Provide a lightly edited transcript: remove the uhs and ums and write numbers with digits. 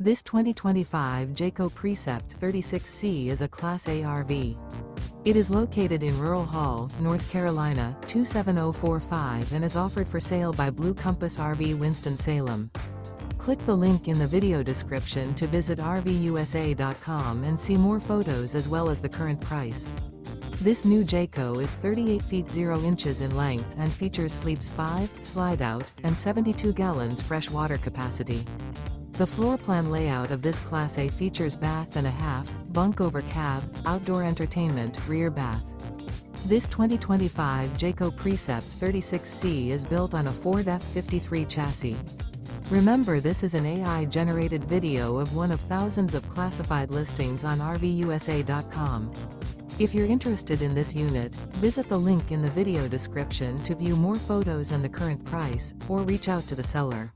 This 2025 Jayco Precept 36C is a Class A RV. It is located in Rural Hall, North Carolina, 27045 and is offered for sale by Blue Compass RV Winston, Salem. Click the link in the video description to visit RVUSA.com and see more photos as well as the current price. This new Jayco is 38 feet 0 inches in length and features sleeps 5, Slideout, and 72 gallons fresh water capacity. The floor plan layout of this Class A features bath and a half, bunk over cab, outdoor entertainment, rear bath. This 2025 Jayco Precept 36C is built on a Ford F53 chassis. Remember, this is an AI-generated video of one of thousands of classified listings on RVUSA.com. If you're interested in this unit, visit the link in the video description to view more photos and the current price, or reach out to the seller.